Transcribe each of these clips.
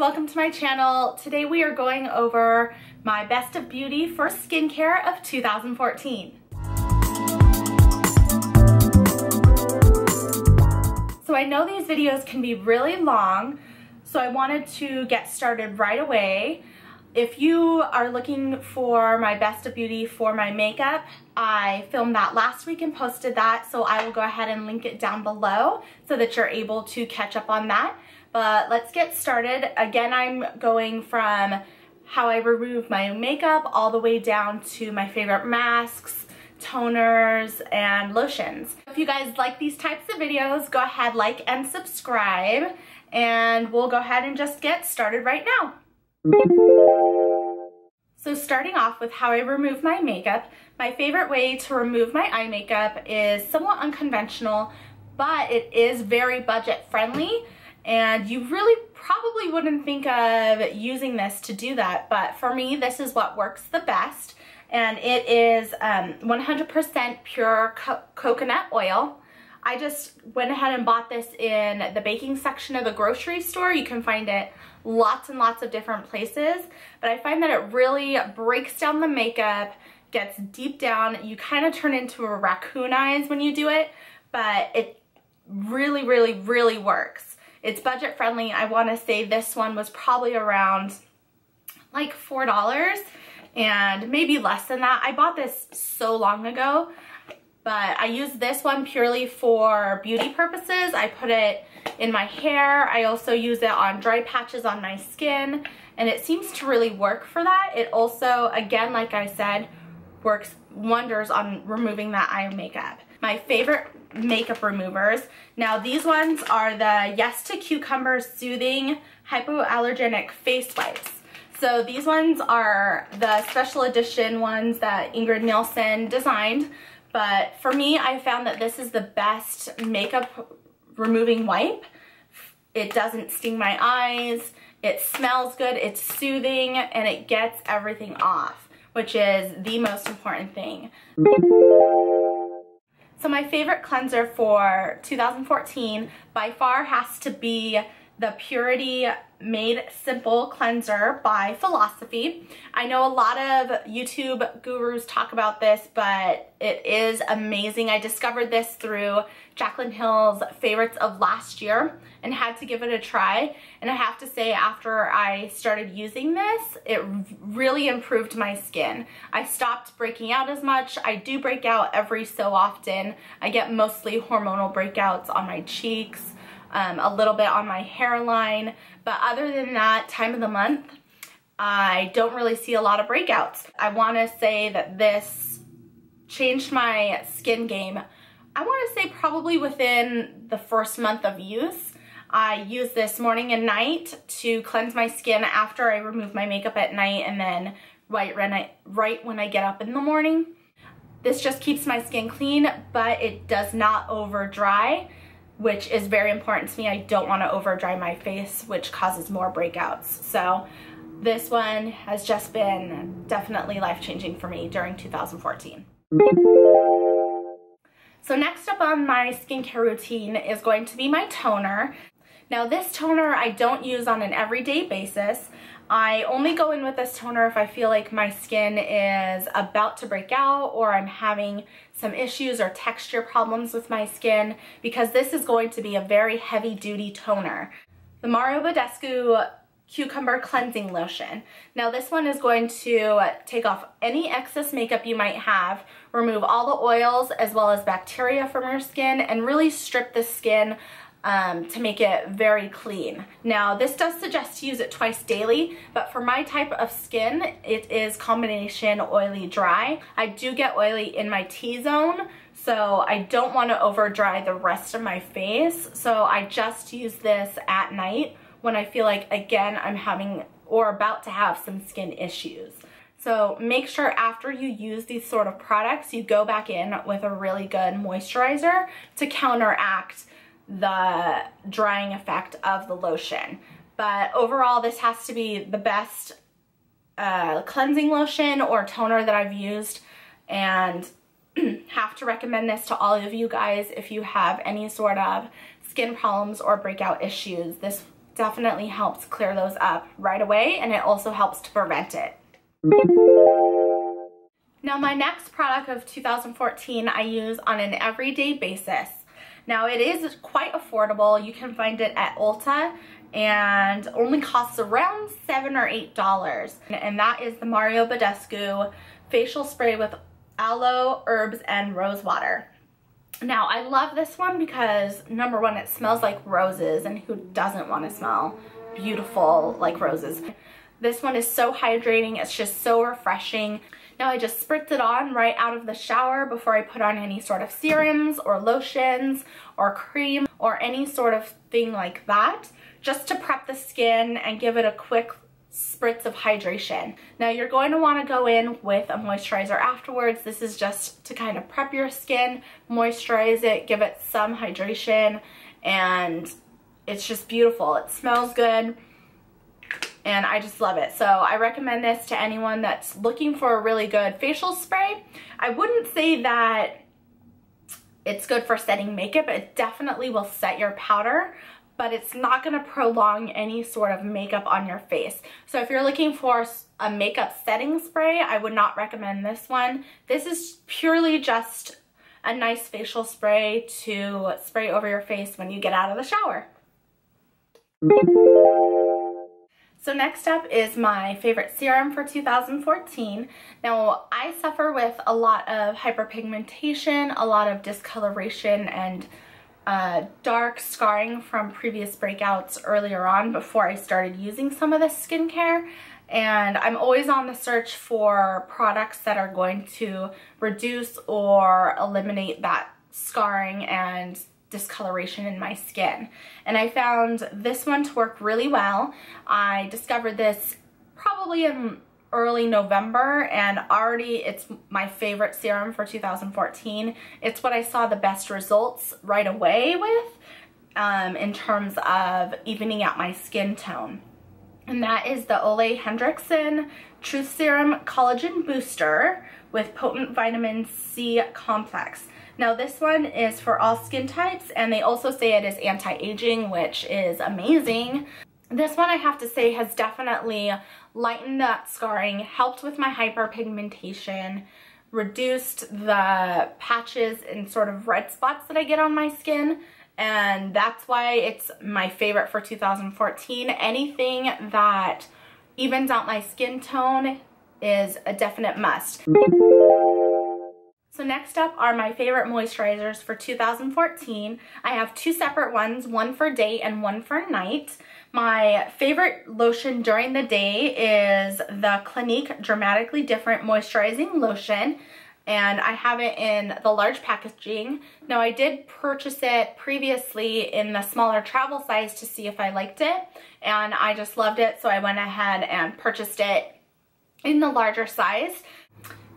welcome to my channel. Today we are going over my best of beauty for skincare of 2014. So I know these videos can be really long, so I wanted to get started right away. If you are looking for my best of beauty for my makeup, I filmed that last week and posted that, so I will go ahead and link it down below so that you're able to catch up on that. But let's get started. Again, I'm going from how I remove my makeup all the way down to my favorite masks, toners, and lotions. If you guys like these types of videos, go ahead, like and subscribe, and we'll go ahead and just get started right now. So starting off with how I remove my makeup, my favorite way to remove my eye makeup is somewhat unconventional, but it is very budget friendly. And you really probably wouldn't think of using this to do that, but for me, this is what works the best. And it is 100% pure coconut oil. I just went ahead and bought this in the baking section of the grocery store. You can find it lots and lots of different places, but I find that it really breaks down the makeup, gets deep down. You kind of turn into a raccoon eyes when you do it, but it really, really, really works. It's budget friendly. I want to say this one was probably around like $4 and maybe less than that. I bought this so long ago, but I use this one purely for beauty purposes. I put it in my hair. I also use it on dry patches on my skin, and it seems to really work for that. It also, again, like I said, works wonders on removing that eye makeup. My favorite makeup removers. Now these ones are the Yes to Cucumber Soothing Hypoallergenic Face Wipes. So these ones are the special edition ones that Ingrid Nielsen designed, but for me, I found that this is the best makeup removing wipe. It doesn't sting my eyes, it smells good, it's soothing, and it gets everything off, which is the most important thing. So my favorite cleanser for 2014 by far has to be the Purity Made Simple Cleanser by Philosophy. I know a lot of YouTube gurus talk about this, but it is amazing. I discovered this through Jaclyn Hill's favorites of last year and had to give it a try. And I have to say, after I started using this, it really improved my skin. I stopped breaking out as much. I do break out every so often. I get mostly hormonal breakouts on my cheeks, a little bit on my hairline, but other than that, time of the month, I don't really see a lot of breakouts. I want to say that this changed my skin game. I want to say probably within the first month of use. I use this morning and night to cleanse my skin after I remove my makeup at night, and then right when I get up in the morning. This just keeps my skin clean, but it does not over dry, which is very important to me. I don't want to over dry my face, which causes more breakouts. So this one has just been definitely life-changing for me during 2014. So next up on my skincare routine is going to be my toner. Now this toner I don't use on an everyday basis. I only go in with this toner if I feel like my skin is about to break out or I'm having some issues or texture problems with my skin, because this is going to be a very heavy duty toner. The Badescu Cucumber Cleansing Lotion. Now this one is going to take off any excess makeup you might have, remove all the oils as well as bacteria from your skin, and really strip the skin to make it very clean. Now this does suggest to use it twice daily, but for my type of skin, it is combination oily dry. I do get oily in my T-zone, so I don't want to over dry the rest of my face, so I just use this at night when I feel like, again, I'm having or about to have some skin issues. So make sure after you use these sort of products, you go back in with a really good moisturizer to counteract the drying effect of the lotion. But overall, this has to be the best cleansing lotion or toner that I've used, and have to recommend this to all of you guys if you have any sort of skin problems or breakout issues. This definitely helps clear those up right away, and it also helps to prevent it. Now my next product of 2014 I use on an everyday basis. Now it is quite affordable. You can find it at Ulta and only costs around $7 or $8. And that is the Badescu facial spray with aloe, herbs, and rosewater. Now I love this one because number one, it smells like roses, and who doesn't want to smell beautiful like roses? This one is so hydrating, it's just so refreshing. Now I just spritz it on right out of the shower before I put on any sort of serums or lotions or cream or any sort of thing like that, just to prep the skin and give it a quick spritz of hydration. Now you're going to want to go in with a moisturizer afterwards. This is just to kind of prep your skin, moisturize it, give it some hydration, and it's just beautiful. It smells good, and I just love it. So I recommend this to anyone that's looking for a really good facial spray. I wouldn't say that it's good for setting makeup. It definitely will set your powder, but it's not going to prolong any sort of makeup on your face. So if you're looking for a makeup setting spray, I would not recommend this one. This is purely just a nice facial spray to spray over your face when you get out of the shower. So next up is my favorite serum for 2014. Now I suffer with a lot of hyperpigmentation, a lot of discoloration, and dark scarring from previous breakouts earlier on before I started using some of this skincare. And I'm always on the search for products that are going to reduce or eliminate that scarring and discoloration in my skin. And I found this one to work really well. I discovered this probably in early November, and already it's my favorite serum for 2014. It's what I saw the best results right away with in terms of evening out my skin tone. And that is the Ole Henriksen Truth Serum Collagen Booster with potent vitamin C complex. Now this one is for all skin types, and they also say it is anti-aging, which is amazing. This one, I have to say, has definitely lightened that scarring, helped with my hyperpigmentation, reduced the patches and sort of red spots that I get on my skin, and that's why it's my favorite for 2014. Anything that evens out my skin tone is a definite must. So next up are my favorite moisturizers for 2014. I have two separate ones, one for day and one for night. My favorite lotion during the day is the Clinique Dramatically Different Moisturizing Lotion, and I have it in the large packaging. Now I did purchase it previously in the smaller travel size to see if I liked it, and I just loved it, so I went ahead and purchased it in the larger size.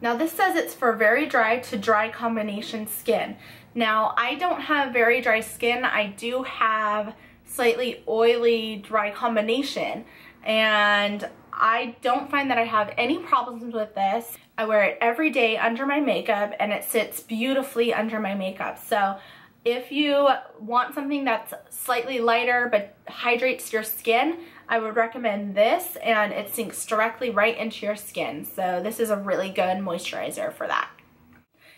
Now this says it's for very dry to dry combination skin. Now I don't have very dry skin. I do have slightly oily dry combination, and I don't find that I have any problems with this. I wear it every day under my makeup, and it sits beautifully under my makeup. So if you want something that's slightly lighter but hydrates your skin, I would recommend this, and it sinks directly right into your skin. So this is a really good moisturizer for that.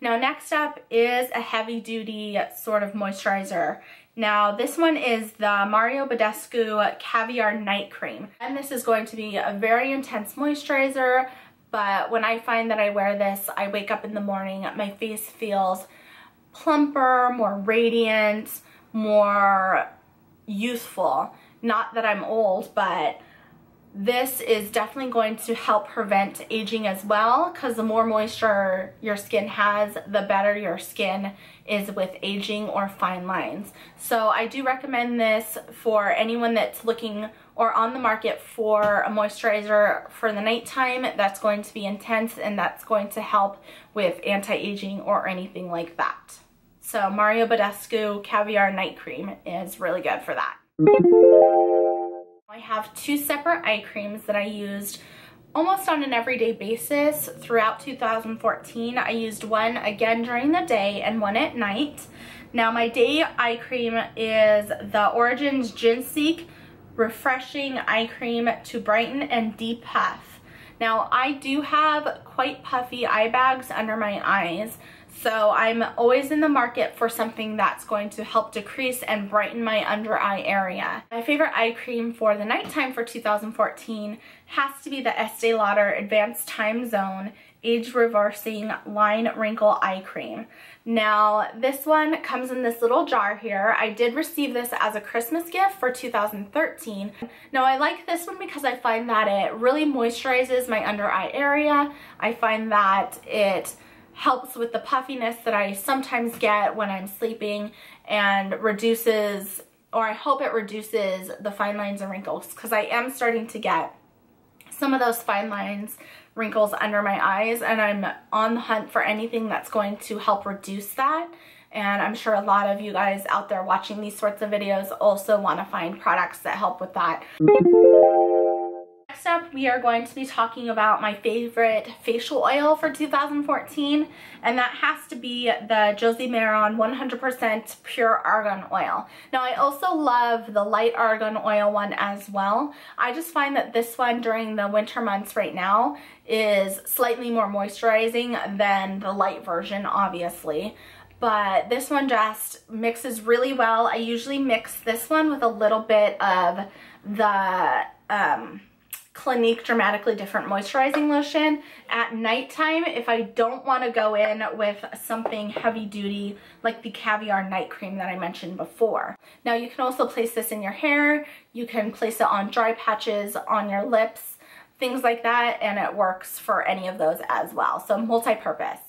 Now next up is a heavy duty sort of moisturizer. Now this one is the Badescu Caviar Night Cream. And this is going to be a very intense moisturizer, but when I find that I wear this, I wake up in the morning, my face feels plumper, more radiant, more youthful. Not that I'm old, but this is definitely going to help prevent aging as well, because the more moisture your skin has, the better your skin is with aging or fine lines. So I do recommend this for anyone that's looking or on the market for a moisturizer for the nighttime that's going to be intense and that's going to help with anti-aging or anything like that. So Badescu Caviar Night Cream is really good for that. I have two separate eye creams that I used almost on an everyday basis throughout 2014. I used one again during the day and one at night. Now my day eye cream is the Origins Ginzing refreshing eye cream to brighten and depuff. Now, I do have quite puffy eye bags under my eyes, so I'm always in the market for something that's going to help decrease and brighten my under eye area. My favorite eye cream for the nighttime for 2014 has to be the Estee Lauder Advanced Time Zone Age Reversing Line Wrinkle Eye Cream. Now, this one comes in this little jar here. I did receive this as a Christmas gift for 2013. Now, I like this one because I find that it really moisturizes my under eye area. I find that it helps with the puffiness that I sometimes get when I'm sleeping and reduces, or I hope it reduces, the fine lines and wrinkles, because I am starting to get some of those fine lines, wrinkles under my eyes, and I'm on the hunt for anything that's going to help reduce that. And I'm sure a lot of you guys out there watching these sorts of videos also want to find products that help with that. Next up, we are going to be talking about my favorite facial oil for 2014, and that has to be the Josie Maran 100% Pure Argan Oil. Now, I also love the light argan oil one as well. I just find that this one during the winter months right now is slightly more moisturizing than the light version, obviously. But this one just mixes really well. I usually mix this one with a little bit of the Clinique Dramatically Different Moisturizing Lotion at nighttime if I don't want to go in with something heavy duty like the Caviar night cream that I mentioned before. Now, you can also place this in your hair, you can place it on dry patches, on your lips, things like that, and it works for any of those as well. So multi-purpose.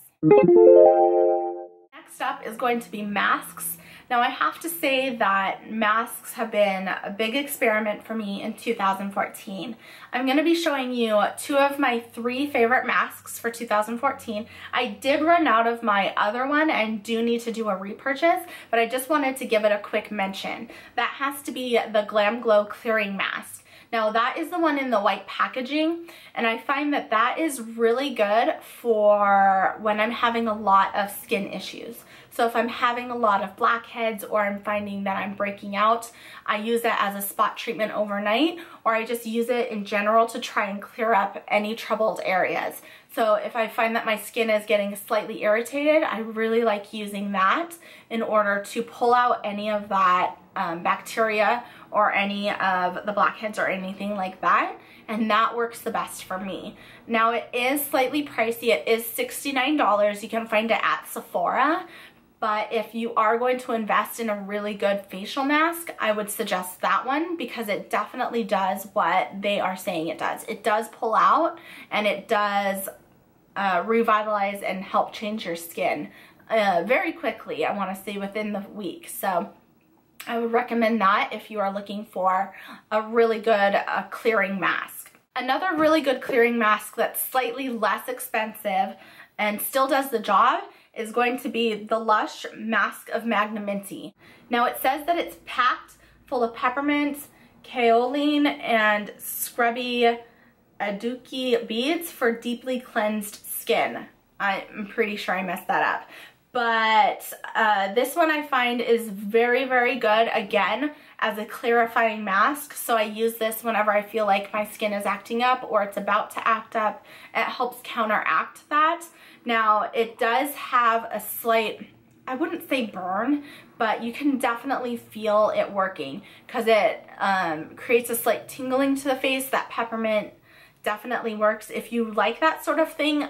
Next up is going to be masks. Now, I have to say that masks have been a big experiment for me in 2014. I'm going to be showing you two of my 3 favorite masks for 2014. I did run out of my other one and do need to do a repurchase, but I just wanted to give it a quick mention. That has to be the GlamGlow Clearing Mask. Now, that is the one in the white packaging, and I find that that is really good for when I'm having a lot of skin issues. So if I'm having a lot of blackheads or I'm finding that I'm breaking out, I use it as a spot treatment overnight, or I just use it in general to try and clear up any troubled areas. So if I find that my skin is getting slightly irritated, I really like using that in order to pull out any of that bacteria or any of the blackheads or anything like that, and that works the best for me. Now, it is slightly pricey. It is $69. You can find it at Sephora, but if you are going to invest in a really good facial mask, I would suggest that one because it definitely does what they are saying it does. It does pull out, and it does revitalize and help change your skin very quickly, I want to say within the week. So I would recommend that if you are looking for a really good clearing mask. Another really good clearing mask that's slightly less expensive and still does the job is going to be the Lush Mask of Magnaminty. Now, it says that it's packed full of peppermint, kaolin, and scrubby aduki beads for deeply cleansed skin. I'm pretty sure I messed that up. But this one I find is very, very good, again, as a clarifying mask. So I use this whenever I feel like my skin is acting up or it's about to act up. It helps counteract that. Now, it does have a slight, I wouldn't say burn, but you can definitely feel it working because it creates a slight tingling to the face. That peppermint definitely works. If you like that sort of thing,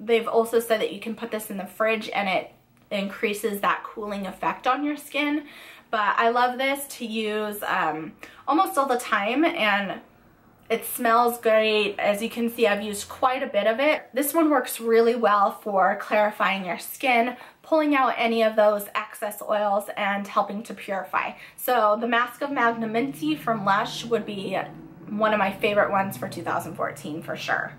they've also said that you can put this in the fridge and it increases that cooling effect on your skin. But I love this to use almost all the time, and it smells great. As you can see, I've used quite a bit of it. This one works really well for clarifying your skin, pulling out any of those excess oils, and helping to purify. So the Mask of Magnaminty from Lush would be one of my favorite ones for 2014 for sure.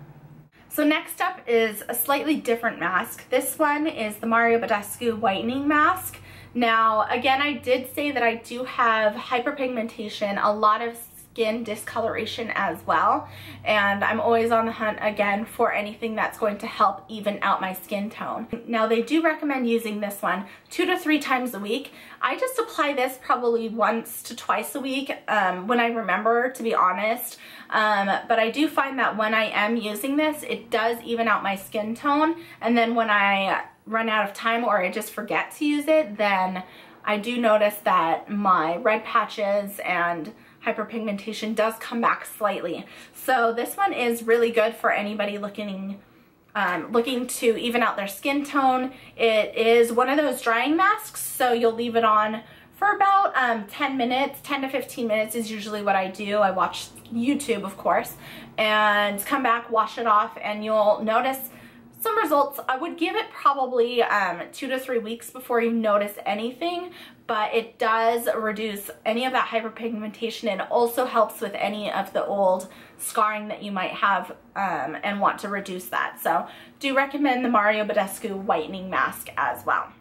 So next up is a slightly different mask. This one is the Badescu Whitening Mask. Now, again, I did say that I do have hyperpigmentation, a lot of skin discoloration as well, and I'm always on the hunt again for anything that's going to help even out my skin tone. Now they do recommend using this one 2 to 3 times a week. I just apply this probably once to twice a week when I remember, to be honest, but I do find that when I am using this, it does even out my skin tone, and then when I run out of time or I just forget to use it, then I do notice that my red patches and hyperpigmentation does come back slightly. So this one is really good for anybody looking to even out their skin tone. It is one of those drying masks, so you'll leave it on for about 10 minutes, 10 to 15 minutes is usually what I do. I watch YouTube, of course, and come back, wash it off, and you'll notice some results. I would give it probably 2 to 3 weeks before you notice anything, but it does reduce any of that hyperpigmentation and also helps with any of the old scarring that you might have and want to reduce that. So do recommend the Badescu Whitening Mask as well.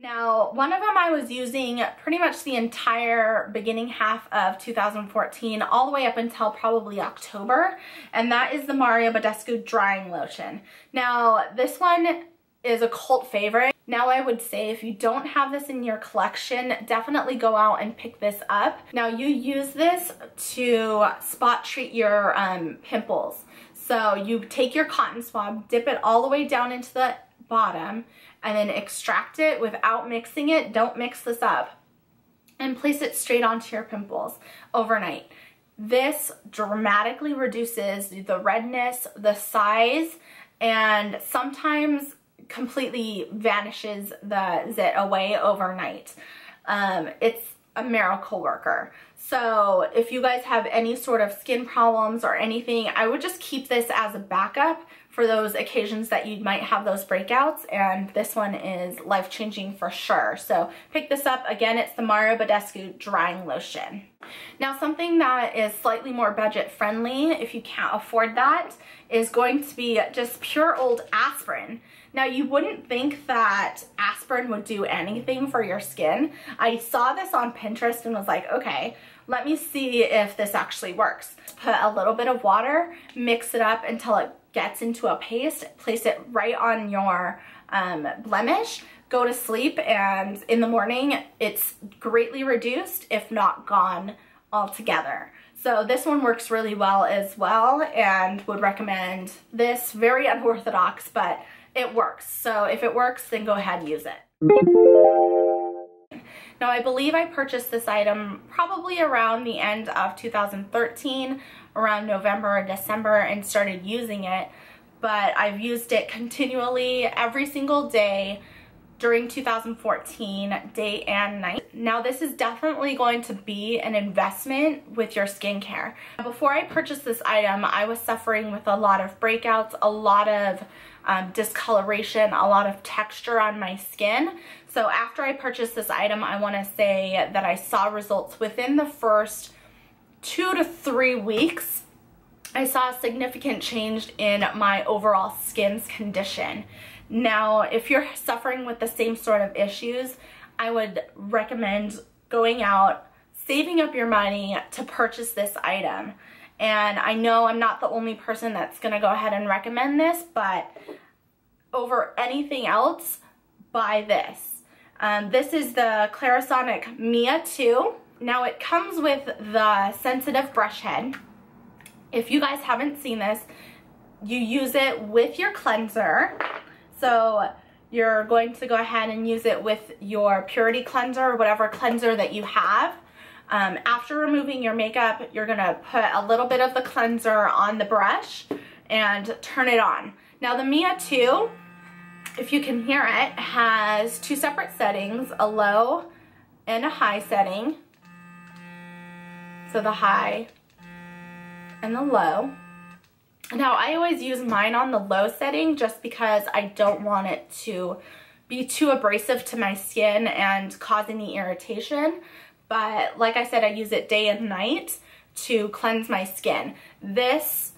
Now, one of them I was using pretty much the entire beginning half of 2014 all the way up until probably October, and that is the Badescu Drying Lotion. Now, this one is a cult favorite. Now, I would say if you don't have this in your collection, definitely go out and pick this up. Now, you use this to spot treat your pimples. So you take your cotton swab, dip it all the way down into the bottom, and then extract it without mixing it. Don't mix this up, and place it straight onto your pimples overnight. This dramatically reduces the redness, the size, and sometimes completely vanishes the zit away overnight. It's a miracle worker. So if you guys have any sort of skin problems or anything, I would just keep this as a backup for those occasions that you might have those breakouts, and this one is life-changing for sure. So pick this up. Again, it's the Badescu Drying Lotion. Now, something that is slightly more budget friendly, if you can't afford that, is going to be just pure old aspirin. Now, you wouldn't think that aspirin would do anything for your skin. I saw this on Pinterest and was like, okay, let me see if this actually works. Put a little bit of water, mix it up until it gets into a paste, place it right on your blemish, go to sleep, and in the morning it's greatly reduced, if not gone altogether. So this one works really well as well, and would recommend this. Very unorthodox, but it works. So if it works, then go ahead and use it. Now, I believe I purchased this item probably around the end of 2013, around November or December, and started using it, but I've used it continually every single day during 2014, day and night. Now, this is definitely going to be an investment with your skincare. Before I purchased this item, I was suffering with a lot of breakouts, a lot of discoloration, a lot of texture on my skin. So after I purchased this item, I want to say that I saw results within the first 2 to 3 weeks. I saw a significant change in my overall skin's condition. Now, if you're suffering with the same sort of issues, I would recommend going out, saving up your money to purchase this item. And I know I'm not the only person that's going to go ahead and recommend this, but over anything else, buy this. This is the Clarisonic Mia 2. Now, it comes with the sensitive brush head. If you guys haven't seen this, you use it with your cleanser. So you're going to go ahead and use it with your Purity cleanser or whatever cleanser that you have. After removing your makeup, you're going to put a little bit of the cleanser on the brush and turn it on. Now, the Mia 2, if you can hear it, has 2 separate settings, a low and a high setting. So the high and the low. Now, I always use mine on the low setting just because I don't want it to be too abrasive to my skin and cause any irritation. But like I said, I use it day and night to cleanse my skin. This,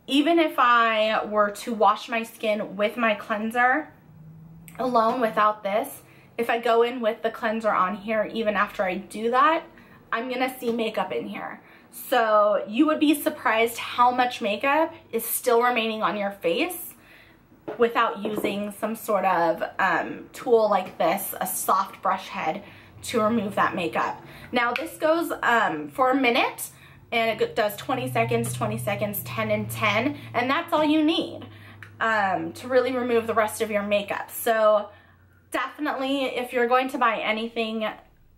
even if I were to wash my skin with my cleanser alone without this, if I go in with the cleanser on here, even after I do that, I'm gonna see makeup in here. So you would be surprised how much makeup is still remaining on your face without using some sort of tool like this, a soft brush head, to remove that makeup. Now this goes for a minute, and it does 20 seconds, 20 seconds, 10 and 10, and that's all you need to really remove the rest of your makeup. So definitely, if you're going to buy anything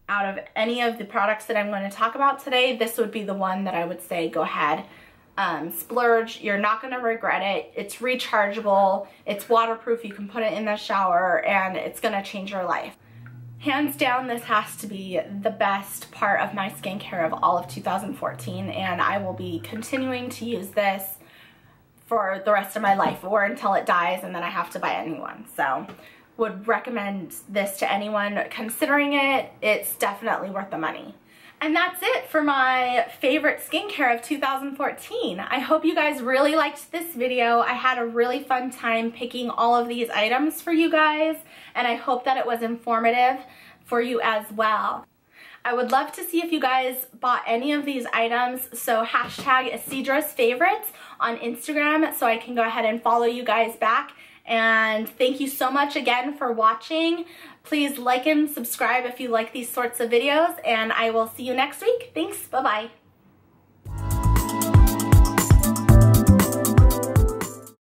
out of any of the products that I'm going to talk about today, this would be the one that I would say go ahead, splurge. You're not going to regret it. It's rechargeable, it's waterproof, you can put it in the shower, and it's going to change your life. Hands down, this has to be the best part of my skincare of all of 2014, and I will be continuing to use this for the rest of my life, or until it dies and then I have to buy a new one. So would recommend this to anyone considering it. It's definitely worth the money. And that's it for my favorite skincare of 2014. I hope you guys really liked this video. I had a really fun time picking all of these items for you guys, and I hope that it was informative for you as well. I would love to see if you guys bought any of these items, so hashtag Isidra's favorites on Instagram so I can go ahead and follow you guys back. And thank you so much again for watching. Please like and subscribe if you like these sorts of videos, and I will see you next week. Thanks, bye-bye.